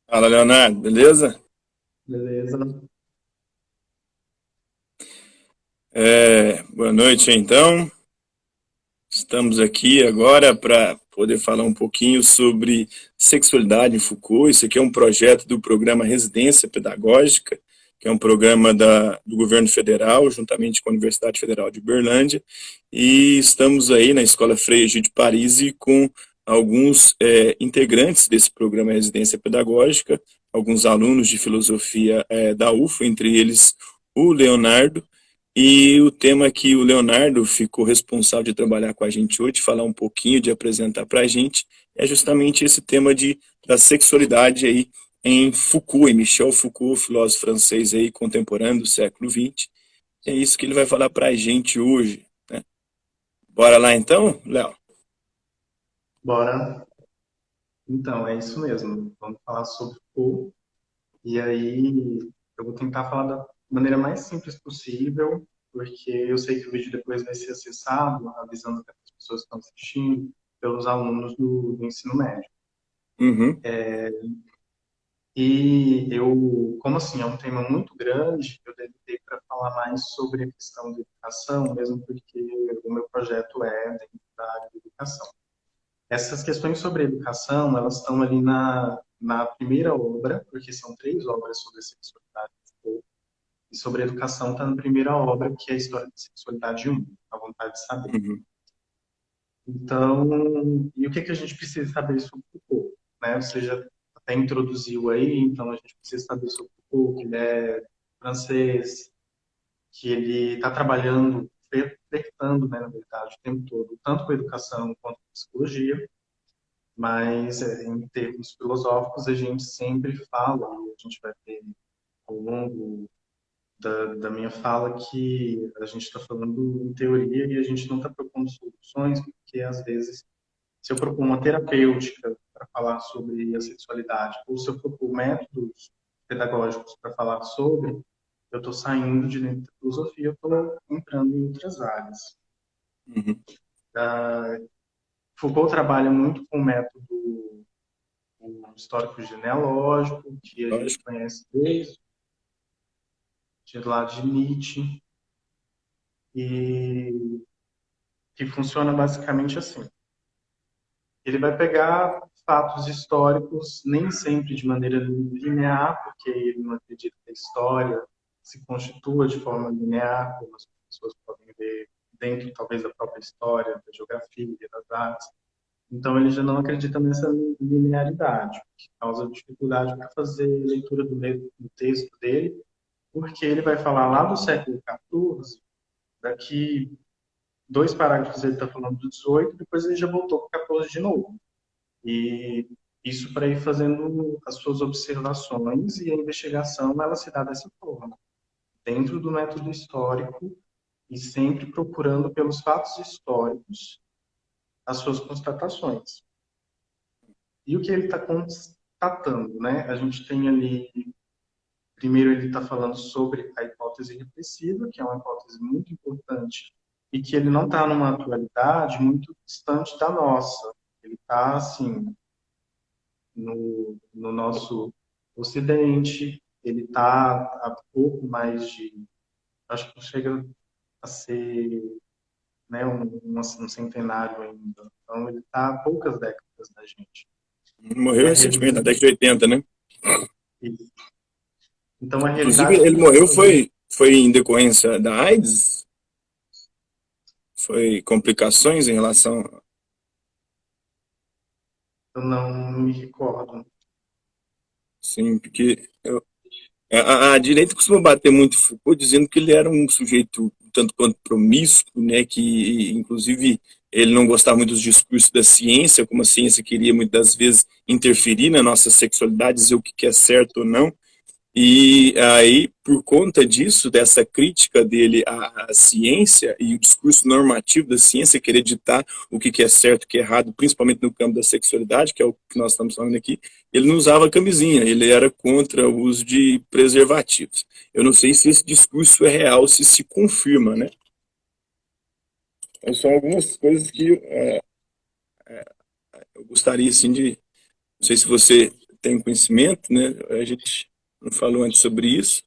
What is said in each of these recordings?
Fala, Leonardo, beleza? Beleza. Boa noite, então. Estamos aqui agora para poder falar um pouquinho sobre sexualidade em Foucault. Isso aqui é um projeto do programa Residência Pedagógica, que é um programa do governo federal, juntamente com a Universidade Federal de Berlândia. E estamos aí na Escola Frei Egídio de Paris com alguns integrantes desse programa Residência Pedagógica, alguns alunos de filosofia da UFA, entre eles o Leonardo. E o tema que o Leonardo ficou responsável de trabalhar com a gente hoje, de falar um pouquinho, de apresentar para a gente, é justamente esse tema da sexualidade aí em Foucault, em Michel Foucault, filósofo francês aí contemporâneo do século XX. É isso que ele vai falar para a gente hoje, né? Bora lá então, Léo? Bora. Então, é isso mesmo. Vamos falar sobre o. E aí, eu vou tentar falar da maneira mais simples possível, porque eu sei que o vídeo depois vai ser acessado, avisando para as pessoas que estão assistindo, pelos alunos do ensino médio. Uhum. E eu, como assim, é um tema muito grande, eu tentei para falar mais sobre a questão da educação, mesmo porque o meu projeto é dentro da área da educação. Essas questões sobre educação, elas estão ali na primeira obra, porque são três obras sobre a sexualidade, e sobre educação está na primeira obra, que é a História da Sexualidade 1, a vontade de saber. Uhum. Então, e o que a gente precisa saber sobre Foucault? Né? Você já até introduziu aí, então a gente precisa saber sobre Foucault, que ele é francês, que ele está trabalhando, flertando, né, na verdade, o tempo todo, tanto com a educação quanto com a psicologia. Mas em termos filosóficos a gente sempre fala, e a gente vai ver ao longo da minha fala que a gente está falando em teoria e a gente não está propondo soluções, porque às vezes se eu propor uma terapêutica para falar sobre a sexualidade, ou se eu propor métodos pedagógicos para falar sobre, eu estou saindo de dentro da filosofia, eu estou entrando em outras áreas. Uhum. Foucault trabalha muito com o método o histórico genealógico, que a gente Lógico. conhece desde lá de Nietzsche, e que funciona basicamente assim. Ele vai pegar fatos históricos, nem sempre de maneira linear, porque ele não acredita que a história se constitua de forma linear, como as pessoas podem ver dentro, talvez, da própria história, da geografia, das artes. Então, ele já não acredita nessa linearidade, que causa dificuldade para fazer leitura do texto dele, porque ele vai falar lá do século XIV, daqui dois parágrafos ele está falando do 18, depois ele já voltou para o 14 de novo. E isso para ir fazendo as suas observações e a investigação ela se dá dessa forma, dentro do método histórico e sempre procurando pelos fatos históricos as suas constatações. E o que ele está constatando, né? A gente tem ali, primeiro ele está falando sobre a hipótese reflexiva, que é uma hipótese muito importante e que ele não está numa atualidade muito distante da nossa. Ele está, assim, no nosso Ocidente, ele está há pouco mais de, acho que não chega a ser, né, um centenário ainda. Então, ele está há poucas décadas da gente. E Morreu a recentemente, na realidade, década de 80, né? então, a Inclusive, realidade que ele ele está morreu trazendo, foi em decorrência da AIDS? Foi complicações em relação. eu não me recordo. Sim, porque a direita costuma bater muito Foucault, dizendo que ele era um sujeito um tanto quanto promíscuo, né, que inclusive ele não gostava muito dos discursos da ciência, como a ciência queria muitas das vezes interferir na nossa sexualidade, dizer o que é certo ou não. E aí, por conta disso, dessa crítica dele à ciência e o discurso normativo da ciência, querer ditar o que é certo e o que é errado, principalmente no campo da sexualidade, que é o que nós estamos falando aqui, ele não usava camisinha, ele era contra o uso de preservativos. Eu não sei se esse discurso é real, se confirma, né? Então, são algumas coisas que eu gostaria, assim, de... Não sei se você tem conhecimento, né? A gente não falou antes sobre isso,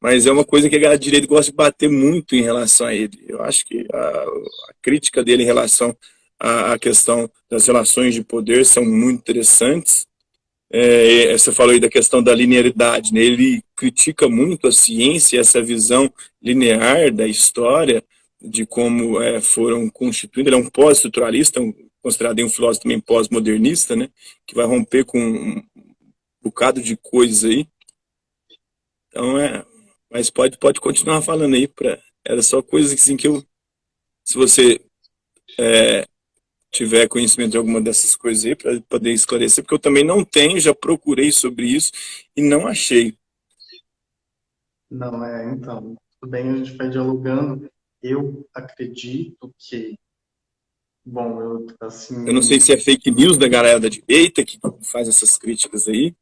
mas é uma coisa que a galera de direita gosta de bater muito em relação a ele. Eu acho que a crítica dele em relação à questão das relações de poder são muito interessantes. Você falou aí da questão da linearidade, né? Ele critica muito a ciência, essa visão linear da história, de como foram constituindo. Ele é um pós-estruturalista, considerado um filósofo também pós-modernista, né? Que vai romper com um bocado de coisas aí. Então, mas pode continuar falando aí. Era só coisas assim que eu, se você tiver conhecimento de alguma dessas coisas aí, para poder esclarecer, porque eu também não tenho, já procurei sobre isso e não achei. Não, então, tudo bem, a gente vai dialogando. Eu acredito que, bom, eu, Eu não sei assim, se é fake news da galera da direita que faz essas críticas aí.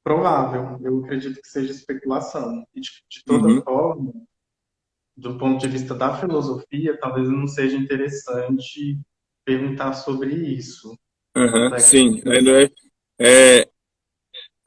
provável, eu acredito que seja especulação. E, de toda Uhum. forma, do ponto de vista da filosofia, talvez não seja interessante perguntar sobre isso. Tanto Uhum, é que, sim. É,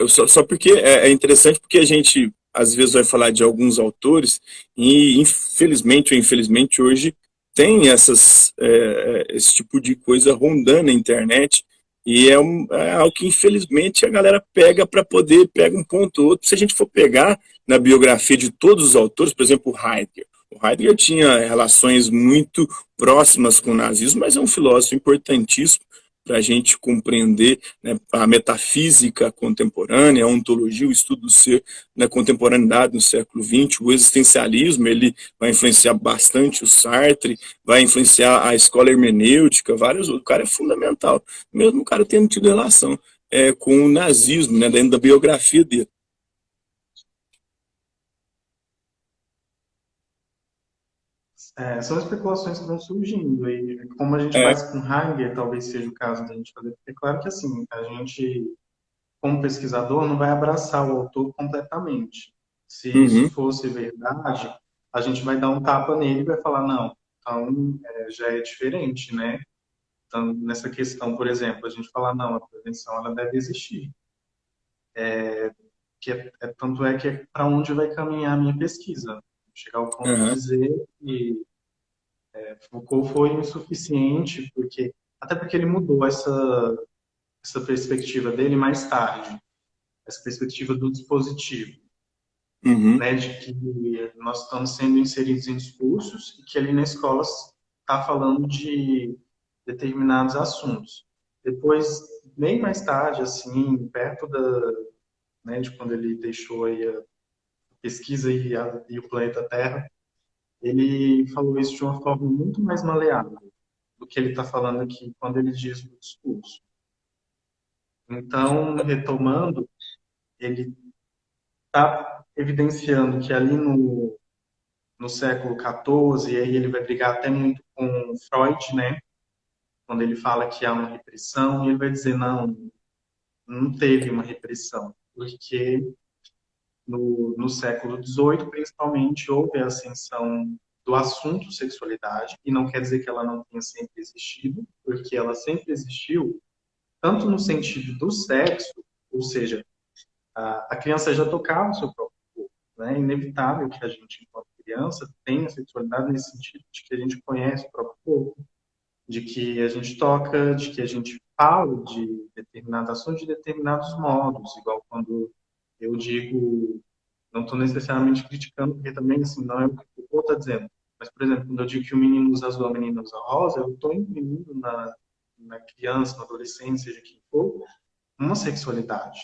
só porque é interessante porque a gente às vezes vai falar de alguns autores e infelizmente ou infelizmente hoje tem esse tipo de coisa rondando na internet e é algo que infelizmente a galera pega para poder, pega um ponto ou outro. Se a gente for pegar na biografia de todos os autores, por exemplo, o Heidegger tinha relações muito próximas com o nazismo, mas é um filósofo importantíssimo para a gente compreender, né, a metafísica contemporânea, a ontologia, o estudo do ser na contemporaneidade no século XX, o existencialismo, ele vai influenciar bastante o Sartre, vai influenciar a escola hermenêutica, vários outros. O cara é fundamental, mesmo o cara tendo tido relação com o nazismo, né, dentro da biografia dele. são especulações que vão surgindo. E como a gente É, faz com Heidegger, talvez seja o caso da gente fazer. É claro que, assim, a gente, como pesquisador, não vai abraçar o autor completamente. Se isso uhum, fosse verdade, a gente vai dar um tapa nele e vai falar, não, então já é diferente, né? Então, nessa questão, por exemplo, a gente falar, não, a prevenção ela deve existir. Tanto é que é para onde vai caminhar a minha pesquisa. Chegar ao ponto de uhum, dizer que Foucault foi insuficiente, até porque ele mudou essa perspectiva dele mais tarde, essa perspectiva do dispositivo, uhum, né, de que nós estamos sendo inseridos em discursos e que ali na escola está falando de determinados assuntos. Depois, bem mais tarde, assim, perto né, de quando ele deixou aí a pesquisa e o planeta Terra, ele falou isso de uma forma muito mais maleável do que ele está falando aqui quando ele diz o discurso. Então, retomando, ele está evidenciando que ali no século XIV, e aí ele vai brigar até muito com Freud, né? Quando ele fala que há uma repressão, e ele vai dizer, não teve uma repressão, porque no século XVIII, principalmente, houve a ascensão do assunto sexualidade, e não quer dizer que ela não tenha sempre existido, porque ela sempre existiu, tanto no sentido do sexo, ou seja, a criança já tocava o seu próprio corpo, né? É inevitável que a gente, enquanto criança, tenha sexualidade nesse sentido de que a gente conhece o próprio corpo, de que a gente toca, de que a gente fala de determinadas ações de determinados modos, igual quando eu digo, não estou necessariamente criticando, porque também assim, não é o que o Foucault está dizendo, mas, por exemplo, quando eu digo que o menino usa azul, a menina usa rosa, eu estou imprimindo na criança, na adolescência, seja quem for, uma sexualidade.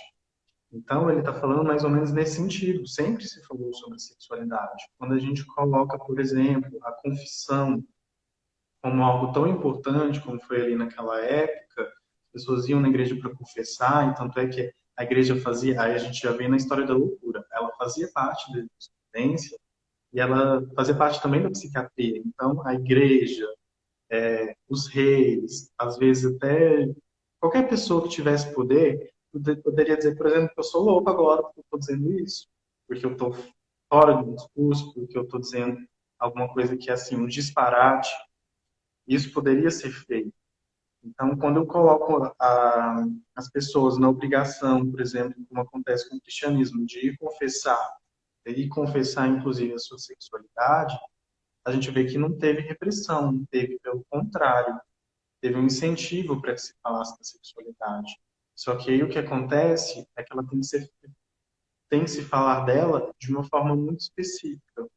Então, ele está falando mais ou menos nesse sentido. Sempre se falou sobre sexualidade. Quando a gente coloca, por exemplo, a confissão como algo tão importante como foi ali naquela época, as pessoas iam na igreja para confessar, e tanto é que a igreja fazia, aí a gente já vê na história da loucura, ela fazia parte da jurisprudência e ela fazia parte também da psiquiatria. Então, a igreja, os reis, às vezes até qualquer pessoa que tivesse poder, poderia dizer, por exemplo, que eu sou louco agora porque eu estou dizendo isso, porque eu estou fora do discurso, porque eu estou dizendo alguma coisa que é assim, um disparate. Isso poderia ser feito. Então, quando eu coloco as pessoas na obrigação, por exemplo, como acontece com o cristianismo, de ir confessar, e confessar, inclusive, a sua sexualidade, a gente vê que não teve repressão, não teve, pelo contrário, teve um incentivo para que se falasse da sexualidade. Só que aí o que acontece é que ela tem que se falar dela de uma forma muito específica.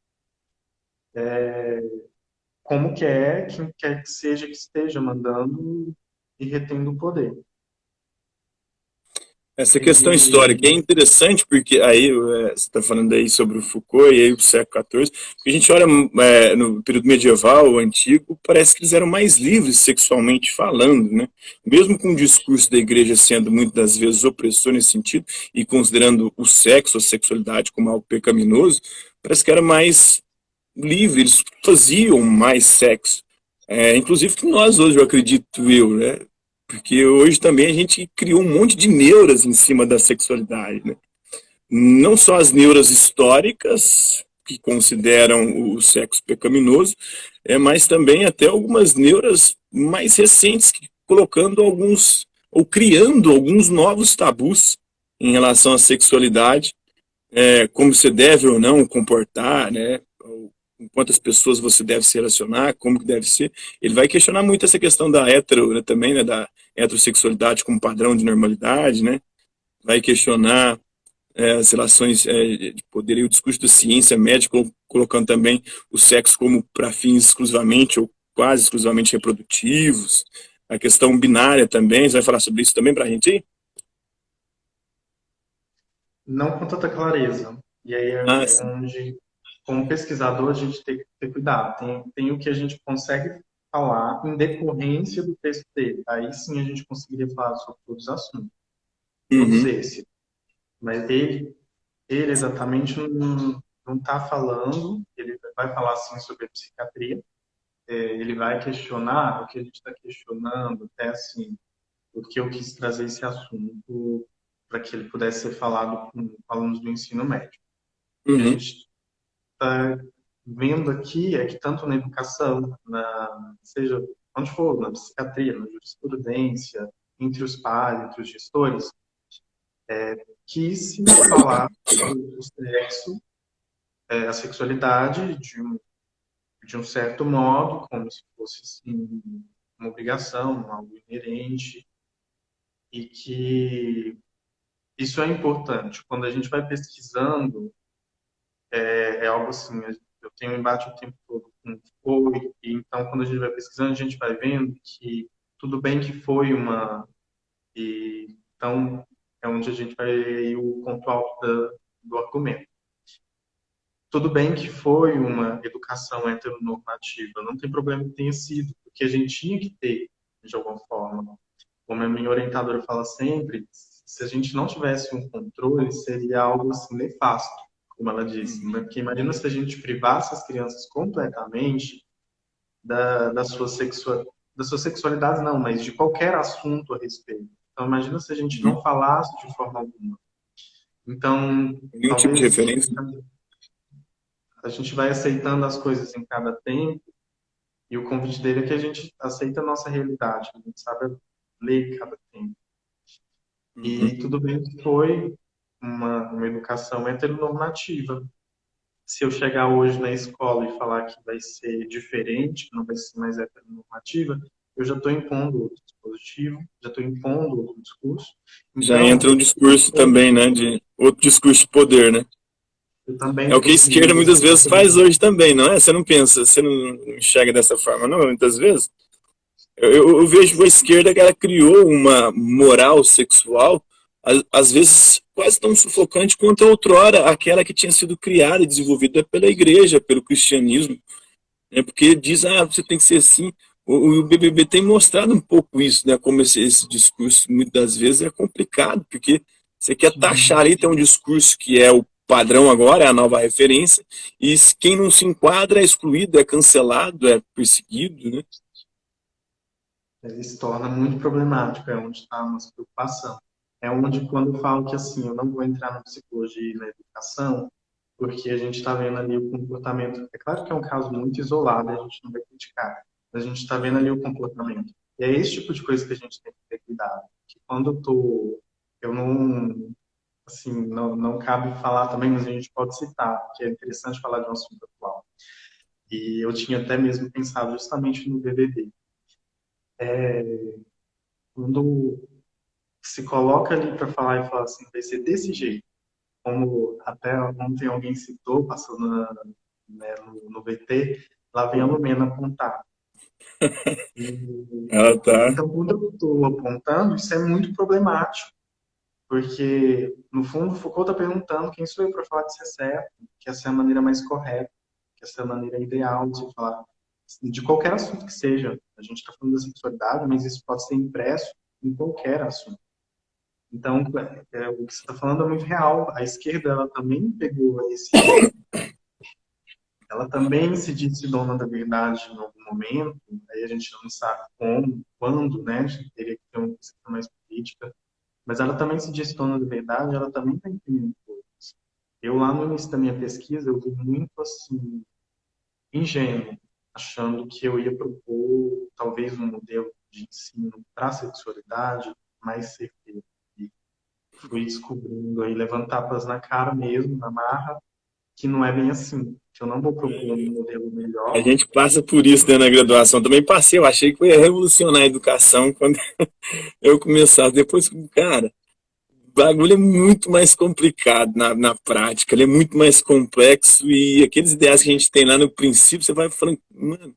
Como que é quem quer que seja que esteja mandando e retendo o poder. Essa questão E histórica é interessante porque aí você está falando aí sobre o Foucault e aí o século XIV, porque a gente olha no período medieval, o antigo, parece que eles eram mais livres sexualmente falando, né? Mesmo com o discurso da igreja sendo muitas das vezes opressor nesse sentido e considerando o sexo, a sexualidade como algo pecaminoso, parece que era mais livre, eles faziam mais sexo. Inclusive que nós hoje, eu acredito eu, né? Porque hoje também a gente criou um monte de neuras em cima da sexualidade, né? Não só as neuras históricas, que consideram o sexo pecaminoso, mas também até algumas neuras mais recentes, colocando alguns, ou criando alguns novos tabus em relação à sexualidade, como você deve ou não comportar, né? Com quantas pessoas você deve se relacionar, como que deve ser. Ele vai questionar muito essa questão da hetero, né, também, né, da heterossexualidade como padrão de normalidade, né? Vai questionar as relações de poder e o discurso da ciência médica, colocando também o sexo como para fins exclusivamente ou quase exclusivamente reprodutivos. A questão binária também, você vai falar sobre isso também para a gente aí? não com tanta clareza. E aí Ah, é sim. onde, como pesquisador, a gente tem que ter cuidado. Tem o que a gente consegue falar em decorrência do texto dele. Aí sim a gente conseguiria falar sobre todos os assuntos. Todos Uhum, esses. Mas ele exatamente não está falando, ele vai falar sim sobre a psiquiatria, ele vai questionar o que a gente está questionando, até assim, porque eu quis trazer esse assunto para que ele pudesse ser falado com alunos do ensino médio. O que a uhum, gente está vendo aqui é que tanto na educação, seja onde for, na psiquiatria, na jurisprudência, entre os pais, entre os gestores, que se falar o sexo, a sexualidade de um certo modo, como se fosse assim, uma obrigação, algo inerente, e que isso é importante. Quando a gente vai pesquisando, é algo assim, eu tenho um embate o tempo todo com o foi, e então quando a gente vai pesquisando, a gente vai vendo que tudo bem que foi e então é onde a gente vai ir o ponto alto do argumento. Tudo bem que foi uma educação heteronormativa, não tem problema que tenha sido, porque a gente tinha que ter, de alguma forma. Como a minha orientadora fala sempre, se a gente não tivesse um controle, seria algo assim nefasto, como ela disse. uhum, Porque imagina se a gente privasse as crianças completamente da sua sexualidade, não, mas de qualquer assunto a respeito. Então, imagina se a gente uhum. não falasse de forma alguma. Então, Nenhum tipo de talvez referência. a gente vai aceitando as coisas em cada tempo, e o convite dele é que a gente aceita a nossa realidade, a gente sabe ler cada tempo. Uhum. E tudo bem que foi uma educação heteronormativa. Se eu chegar hoje na escola e falar que vai ser diferente, que não vai ser mais heteronormativa, eu já estou impondo outro dispositivo, já estou impondo outro discurso. Já entra um Então, discurso também, né, de outro discurso de poder, né? eu também É o que a estou esquerda seguindo muitas esse vezes faz hoje também, não é? Você não pensa, você não enxerga dessa forma, não, muitas vezes. Eu vejo a esquerda que ela criou uma moral sexual, às vezes quase tão sufocante quanto a outrora, aquela que tinha sido criada e desenvolvida pela igreja, pelo cristianismo. Porque diz, você tem que ser assim. O BBB tem mostrado um pouco isso, né? Como esse discurso, muitas das vezes, é complicado, porque você quer taxar Sim. ali, tem um discurso que é o padrão agora, é a nova referência, e quem não se enquadra é excluído, é cancelado, é perseguido, né? Ele se torna muito problemático, é onde está a nossa preocupação. É onde, quando eu falo que assim, eu não vou entrar na psicologia e na educação, porque a gente está vendo ali o comportamento. É claro que é um caso muito isolado, a gente não vai criticar, mas a gente está vendo ali o comportamento. E é esse tipo de coisa que a gente tem que ter cuidado. Que quando eu não, assim, não cabe falar também, mas a gente pode citar, que é interessante falar de um assunto atual. E eu tinha até mesmo pensado justamente no BBB. Quando se coloca ali para falar e fala assim, vai ser desse jeito, como até ontem alguém citou, passando né, no VT, lá vem a Lumena apontar. Ah, tá. Então, quando eu estou apontando, isso é muito problemático, porque, no fundo, Foucault está perguntando quem sou eu para falar que isso é certo, que essa é a maneira mais correta, que essa é a maneira ideal de se falar de qualquer assunto que seja. A gente está falando da sexualidade, mas isso pode ser impresso em qualquer assunto. Então, o que você está falando é muito real. A esquerda, ela também pegou ela também se disse dona da verdade em algum momento, aí a gente não sabe como, quando, né, a gente teria que ter uma questão mais política, mas ela também se disse dona da verdade, ela também está imprimindo coisas. Eu, lá no início da minha pesquisa, eu vi muito, assim, ingênuo, achando que eu ia propor, talvez, um modelo de ensino para a sexualidade mais certeiro. E fui descobrindo aí, levando tapas na cara mesmo, na marra, que não é bem assim. Que eu não vou propor um modelo A melhor. gente passa por isso, né, na graduação. Também passei, eu achei que ia revolucionar a educação quando eu começar. Depois, cara, o bagulho é muito mais complicado na prática, ele é muito mais complexo e aqueles ideais que a gente tem lá no princípio, você vai falando, mano,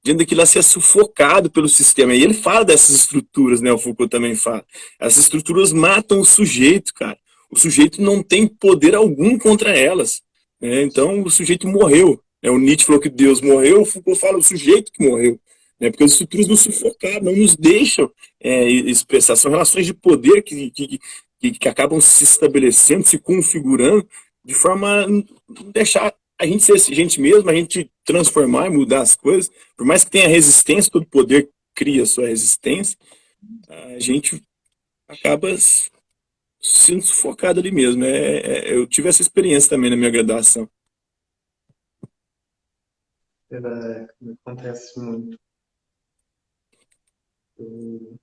diante daquilo lá, você é sufocado pelo sistema. E ele fala dessas estruturas, né, o Foucault também fala. Essas estruturas matam o sujeito, cara. O sujeito não tem poder algum contra elas. Né? Então, o sujeito morreu. Né? O Nietzsche falou que Deus morreu, o Foucault fala o sujeito que morreu. Né? Porque as estruturas nos sufocaram, não nos deixam expressar. São relações de poder que acabam se estabelecendo, se configurando, de forma a não deixar a gente ser gente mesmo, a gente transformar e mudar as coisas. Por mais que tenha resistência, todo poder cria sua resistência, a gente acaba sendo sufocado ali mesmo. Eu tive essa experiência também na minha graduação. Acontece muito. Eu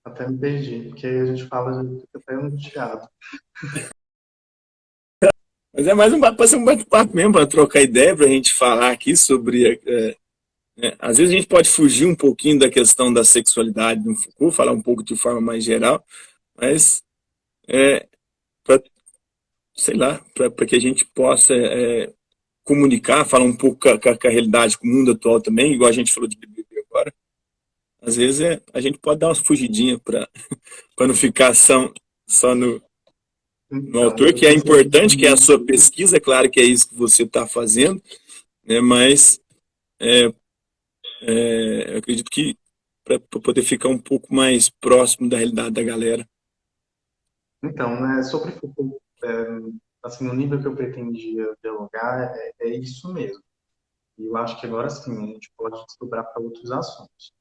até me perdi, porque aí a gente fala, já fica até angustiado. Mas é mais para ser um bate-papo mesmo, para trocar ideia, para a gente falar aqui sobre. Às vezes a gente pode fugir um pouquinho da questão da sexualidade do Foucault, falar um pouco de forma mais geral, mas para, sei lá, para que a gente possa comunicar, falar um pouco com a realidade, com o mundo atual também, igual a gente falou de BBB agora. Às vezes a gente pode dar umas fugidinhas para não ficar só no Então, autor, eu que é percebi importante, que é a também. sua pesquisa, é claro que é isso que você está fazendo, né, mas eu acredito que para poder ficar um pouco mais próximo da realidade da galera. Então, né, sobre Foucault, assim, o nível que eu pretendia dialogar é isso mesmo. E eu acho que agora sim, a gente pode desdobrar para outros assuntos.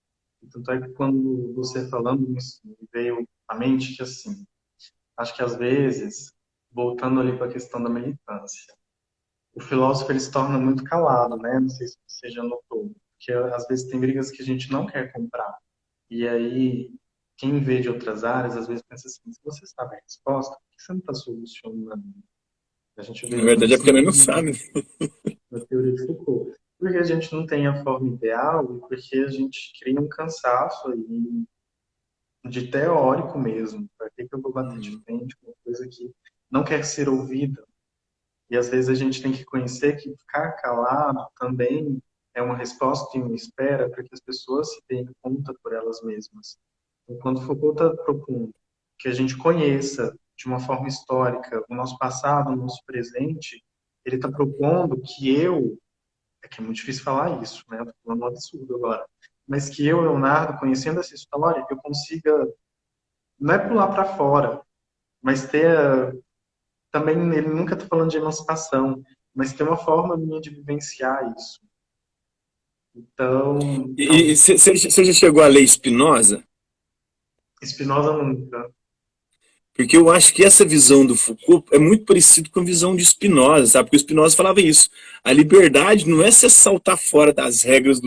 E tanto é que quando você falando isso, me veio à mente que, assim, acho que às vezes, voltando ali para a questão da militância, o filósofo ele se torna muito calado, né? Não sei se você já notou, porque às vezes tem brigas que a gente não quer comprar. E aí, quem vê de outras áreas, às vezes pensa assim, se você sabe a resposta, por que você não está solucionando? A gente vê Na muito verdade é isso porque nós não sabe. na teoria de Foucault. Porque a gente não tem a forma ideal e porque a gente cria um cansaço aí de teórico mesmo. Para que eu vou bater de frente com uma coisa que não quer ser ouvida? E às vezes a gente tem que conhecer que ficar calado também é uma resposta e uma espera para que as pessoas se deem conta por elas mesmas. Então, quando Foucault está propondo que a gente conheça de uma forma histórica o nosso passado, o nosso presente, ele está propondo que é que é muito difícil falar isso, né? Estou falando um absurdo agora, mas que eu, Leonardo, conhecendo essa história, eu consiga, não é pular para fora, mas ter também, ele nunca está falando de emancipação, mas tem uma forma minha de vivenciar isso. Então, E você já chegou a ler Spinoza? Spinoza nunca. Porque eu acho que essa visão do Foucault é muito parecida com a visão de Spinoza, sabe? Porque o Spinoza falava isso. A liberdade não é se saltar fora das regras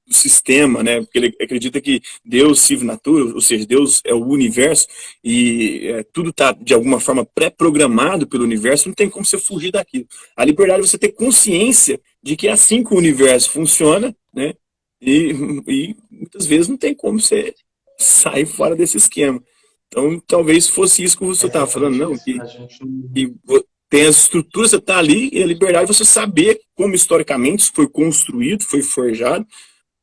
sistema, né? Porque ele acredita que Deus sive natura, ou seja, Deus é o universo e tudo está de alguma forma pré-programado pelo universo, não tem como você fugir daquilo. A liberdade é você ter consciência de que é assim que o universo funciona, né? E muitas vezes não tem como você sair fora desse esquema. Então, talvez fosse isso que você estava falando, Exatamente não, isso. A gente não. que tem as estruturas, você está ali, e a liberdade é você saber como historicamente isso foi construído, foi forjado,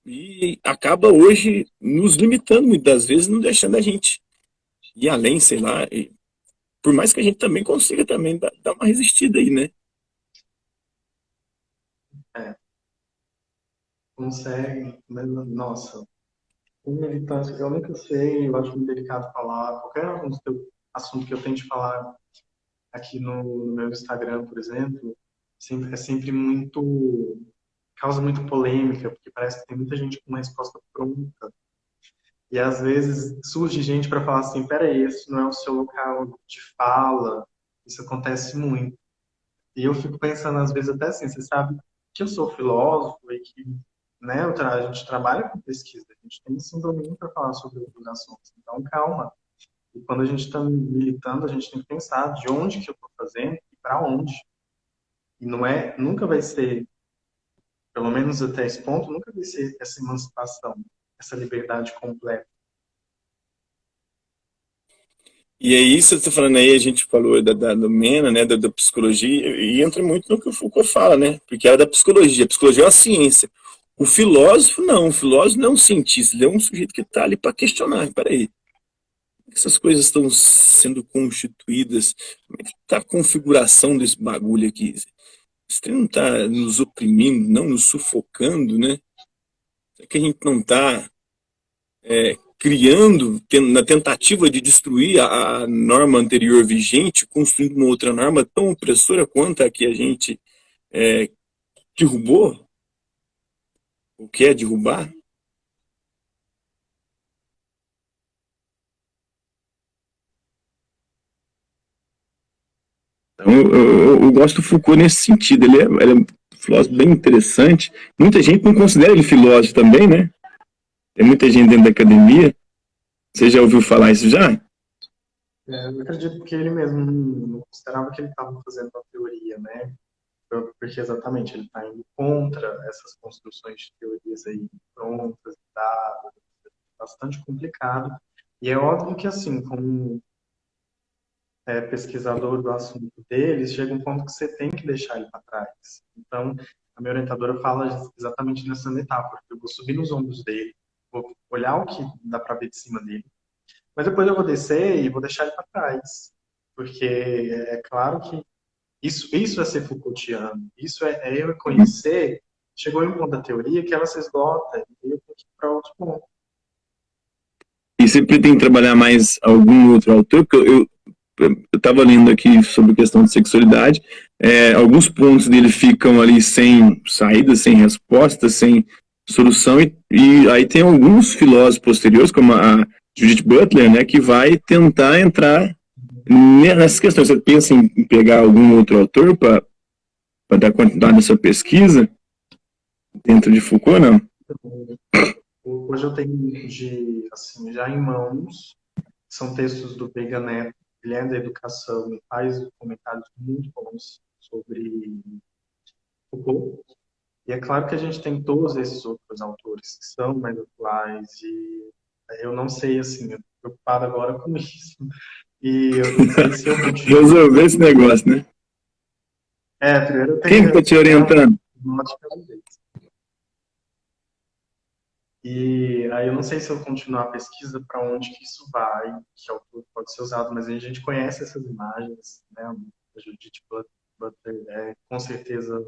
e acaba hoje nos limitando muitas das vezes, não deixando a gente ir além, sei lá, e por mais que a gente também consiga também dar uma resistida aí, né? É, consegue, mas, nossa, com militância, eu nunca sei, eu acho muito delicado falar, qualquer assunto que eu tente falar aqui no meu Instagram, por exemplo, é sempre muito, causa muito polêmica, porque parece que tem muita gente com uma resposta pronta. E às vezes surge gente para falar assim, peraí, esse não é o seu local de fala. Isso acontece muito. E eu fico pensando às vezes até assim, você sabe que eu sou filósofo e que, né, a gente trabalha com pesquisa, a gente tem esse domínio para falar sobre outros assuntos. Então, calma. E quando a gente está militando, a gente tem que pensar de onde que eu estou fazendo e para onde. E não é, nunca vai ser, pelo menos até esse ponto, nunca vai ser essa emancipação, essa liberdade completa. E aí, você está falando aí, a gente falou do Mena, né, da psicologia, e entra muito no que o Foucault fala, né, porque era da psicologia. A psicologia é uma ciência. O filósofo não é um cientista, ele é um sujeito que está ali para questionar. Peraí, como essas coisas estão sendo constituídas? Como é que está a configuração desse bagulho aqui? Isso não está nos oprimindo, não nos sufocando, né? Será que a gente não está criando, na tentativa de destruir a norma anterior vigente, construindo uma outra norma tão opressora quanto a que a gente é, derrubou, ou quer derrubar? Então, eu gosto do Foucault nesse sentido. Ele é um filósofo bem interessante. Muita gente não considera ele filósofo também, né? Tem muita gente dentro da academia. Você já ouviu falar isso já? Eu acredito que ele mesmo não considerava que ele estava fazendo uma teoria, né? Porque exatamente ele está indo contra essas construções de teorias aí prontas, dadas, bastante complicado. E é óbvio que, assim, como pesquisador do assunto deles, chega um ponto que você tem que deixar ele para trás. Então, a minha orientadora fala exatamente nessa metáfora. Eu vou subir nos ombros dele, vou olhar o que dá para ver de cima dele, mas depois eu vou descer e vou deixar ele para trás. Porque é claro que isso é ser Foucaultiano, isso é eu conhecer. Chegou em um ponto da teoria que ela se esgota e eu tenho que ir para outro ponto. E você pretende trabalhar mais algum outro autor? Porque eu estava lendo aqui sobre questão de sexualidade, alguns pontos dele ficam ali sem saída, sem resposta, sem solução, e aí tem alguns filósofos posteriores, como a Judith Butler, né, que vai tentar entrar nessas questões. Você pensa em pegar algum outro autor para dar continuidade nessa pesquisa dentro de Foucault, não? Hoje eu tenho de, assim, já em mãos, são textos do Veiga Neto, ele é da educação e faz comentários muito bons sobre Foucault. E é claro que a gente tem todos esses outros autores que são mais atuais e eu não sei, assim, eu estou preocupado agora com isso. E eu não sei se eu continuo. Resolver esse negócio, né? Primeiro eu Quem está tenho te né, orientando? um lote cada vez. E aí eu não sei se eu continuar a pesquisa para onde que isso vai, que autor pode ser usado, mas a gente conhece essas imagens, né? A Judith Butler é com certeza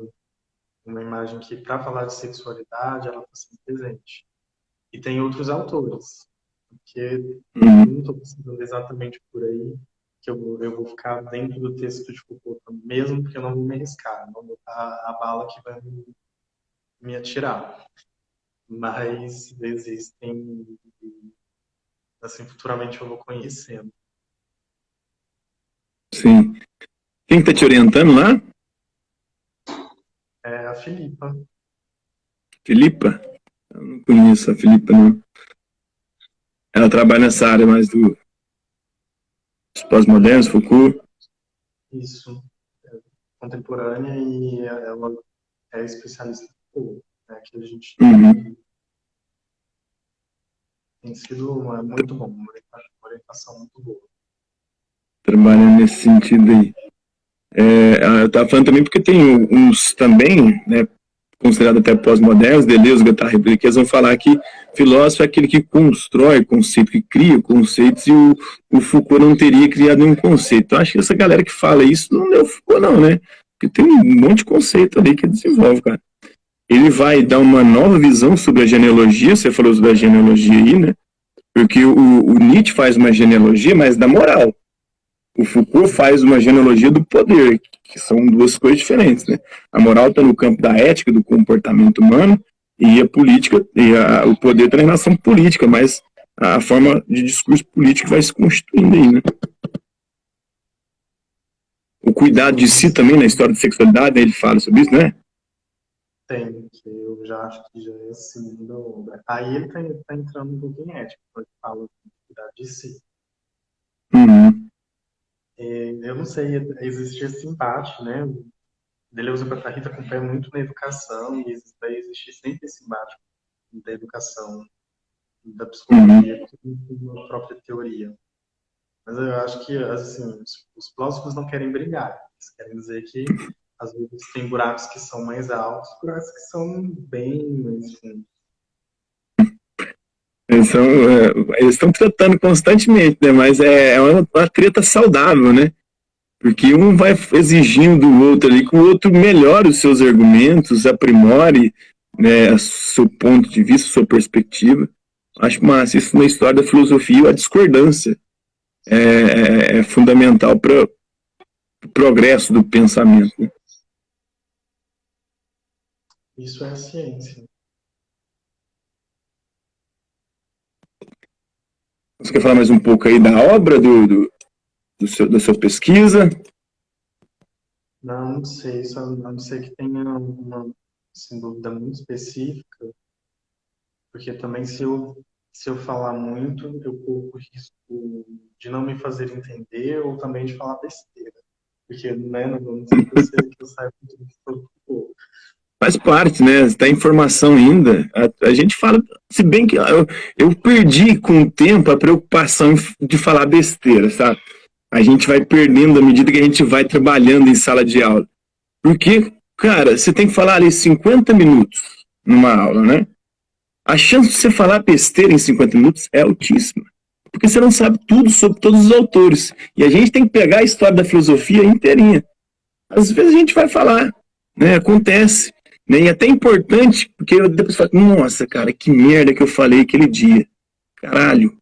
uma imagem que, para falar de sexualidade, ela está sempre presente. E tem outros autores, porque eu não estou pesquisando exatamente por aí, que eu vou ficar dentro do texto de Foucault, mesmo porque eu não vou me arriscar, não vou dar a bala que vai me atirar. Mas existem, assim, futuramente eu vou conhecendo. Sim. Quem está te orientando lá? É a Filipa. Filipa? Eu não conheço a Filipa, não. Ela trabalha nessa área mais dos pós-modernos, Foucault. Isso, contemporânea, e ela é especialista em Foucault, né, que a gente tem sido muito bom, uma orientação muito boa. Trabalhando nesse sentido aí. Eu estava falando também porque tem uns também, né, considerados até pós-modernos, Deleuze, Guattari, que eles vão falar que filósofo é aquele que constrói conceito, que cria conceitos, e o Foucault não teria criado nenhum conceito. Eu acho que essa galera que fala isso não é o Foucault, não, né? Porque tem um monte de conceito ali que ele desenvolve, cara. Ele vai dar uma nova visão sobre a genealogia, você falou sobre a genealogia aí, né? Porque o Nietzsche faz uma genealogia, mas da moral. O Foucault faz uma genealogia do poder, que são duas coisas diferentes, né? A moral está no campo da ética, do comportamento humano, e a política, o poder está na relação política, mas a forma de discurso político vai se constituindo aí, né? O cuidado de si também na história de sexualidade, ele fala sobre isso, né? Tem, que eu já acho que já é assim. Aí ele tá entrando um pouquinho em ética, porque fala de cuidar de si. Eu não sei, existe esse embate, né? Deleuze e Guattari acompanha muito na educação, e vai existir sempre esse embate da educação, da psicologia, com a própria teoria. Mas eu acho que, assim, os filósofos não querem brigar. Eles querem dizer que, às vezes, tem buracos que são mais altos, buracos que são bem mais fundos. Eles estão tratando constantemente, né? Mas é uma treta saudável, né? Porque um vai exigindo do outro ali que o outro melhore os seus argumentos, aprimore, né, seu ponto de vista, sua perspectiva. Acho massa. Isso na história da filosofia, a discordância é fundamental para o progresso do pensamento. Né? Isso é a ciência. Você quer falar mais um pouco aí da obra, da sua pesquisa? Não sei, só não sei que tenha uma assim, dúvida muito específica, porque também se eu falar muito, eu corro o risco de não me fazer entender ou também de falar besteira. Porque, né, não sei que eu saiba tudo que for. Faz parte, né? Está informação ainda. A gente fala, se bem que eu perdi com o tempo a preocupação de falar besteira, sabe? A gente vai perdendo à medida que a gente vai trabalhando em sala de aula. Porque, cara, você tem que falar ali 50 minutos numa aula, né? A chance de você falar besteira em 50 minutos é altíssima. Porque você não sabe tudo sobre todos os autores. E a gente tem que pegar a história da filosofia inteirinha. Às vezes a gente vai falar, né? Acontece. Né? E é até importante, porque eu depois falo, nossa, cara, que merda que eu falei aquele dia. Caralho.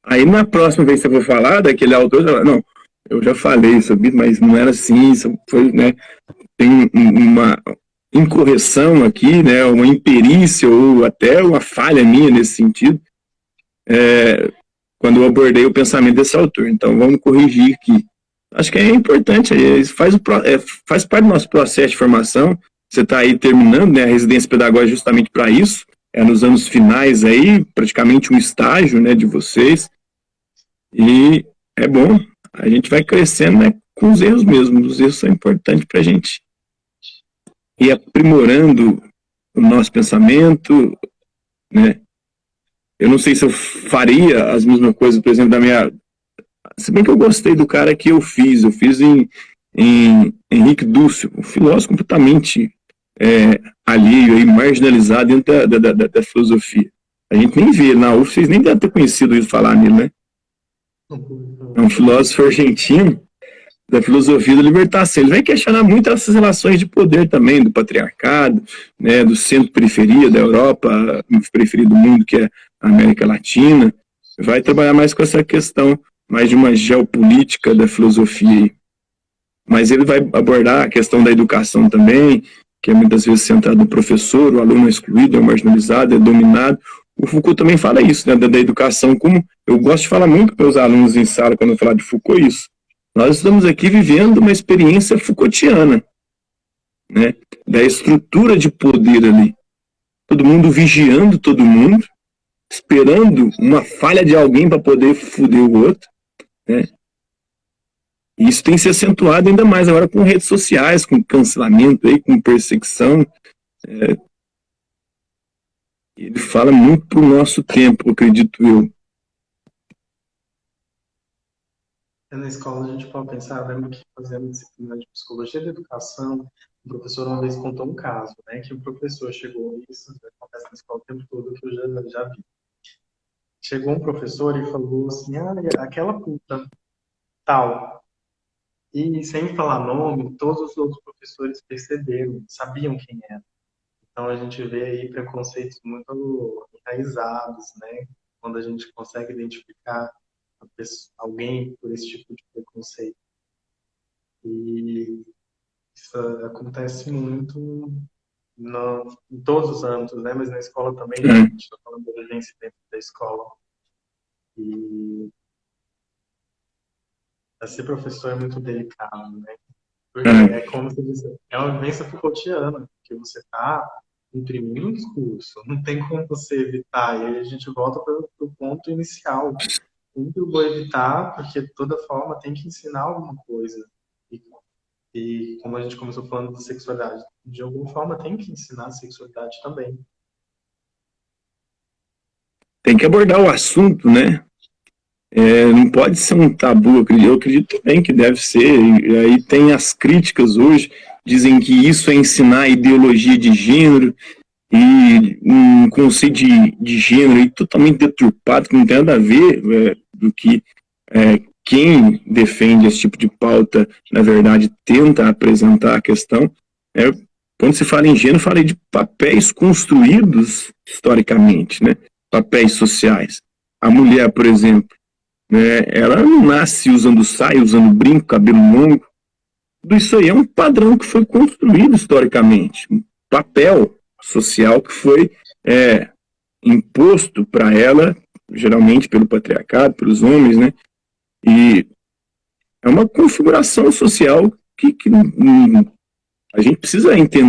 Aí na próxima vez que eu vou falar daquele autor, eu falo, não, eu já falei sobre isso, mas não era assim, isso foi, né? Tem uma incorreção aqui, né? Uma imperícia ou até uma falha minha nesse sentido, quando eu abordei o pensamento desse autor. Então vamos corrigir aqui. Acho que é importante, faz parte do nosso processo de formação. Você está aí terminando, né, a residência pedagógica justamente para isso, nos anos finais aí, praticamente um estágio, né, de vocês, e é bom, a gente vai crescendo, né, com os erros mesmo, os erros são importantes para a gente ir aprimorando o nosso pensamento, né, eu não sei se eu faria as mesmas coisas, por exemplo, se bem que eu gostei do cara que eu fiz em Henrique Dussel, um filósofo completamente alheio, aí, marginalizado dentro da filosofia. A gente nem vê na UF, vocês nem devem ter conhecido isso falar nele, né? É um filósofo argentino da filosofia da libertação. Ele vai questionar muito essas relações de poder também, do patriarcado, né, do centro-periferia da Europa, periferia do mundo, que é a América Latina. Vai trabalhar mais com essa questão, mais de uma geopolítica da filosofia. Mas ele vai abordar a questão da educação também, que é muitas vezes centrado no professor, o aluno é excluído, é marginalizado, é dominado. O Foucault também fala isso, né, da educação, como eu gosto de falar muito para os alunos em sala, quando eu falar de Foucault, isso. Nós estamos aqui vivendo uma experiência Foucaultiana, né, da estrutura de poder ali. todo mundo vigiando todo mundo, esperando uma falha de alguém para poder foder o outro, né? E isso tem se acentuado ainda mais agora com redes sociais, com cancelamento, aí, com perseguição. Ele fala muito pro nosso tempo, acredito eu. Na escola a gente pode pensar, eu lembro que fazendo disciplina de psicologia da educação, o professor uma vez contou um caso, né, que o professor chegou, isso acontece na escola o tempo todo, que eu já vi. Chegou um professor e falou assim, aquela puta tal. E sem falar nome, todos os outros professores perceberam, sabiam quem era. Então a gente vê aí preconceitos muito enraizados, né? Quando a gente consegue identificar alguém por esse tipo de preconceito. E isso acontece muito em todos os âmbitos, né? Mas na escola também, a gente está falando da vivência dentro da escola. E ser professor é muito delicado, né? Porque é como se diz, é uma vivência Foucaultiana, que você está imprimindo um discurso, não tem como você evitar. E aí a gente volta para o ponto inicial. Como eu vou evitar? Porque toda forma tem que ensinar alguma coisa. E como a gente começou falando de sexualidade, de alguma forma tem que ensinar a sexualidade também. Tem que abordar o assunto, né? Não pode ser um tabu, eu acredito também que deve ser. E aí tem as críticas hoje, dizem que isso é ensinar ideologia de gênero e um conceito de gênero aí totalmente deturpado, que não tem nada a ver do que quem defende esse tipo de pauta, na verdade, tenta apresentar a questão. Quando se fala em gênero, fala de papéis construídos historicamente, né? Papéis sociais. A mulher, por exemplo, né, ela não nasce usando saia, usando brinco, cabelo longo. Tudo isso aí é um padrão que foi construído historicamente. Um papel social que foi imposto para ela, geralmente pelo patriarcado, pelos homens, né? E é uma configuração social que a gente precisa entender.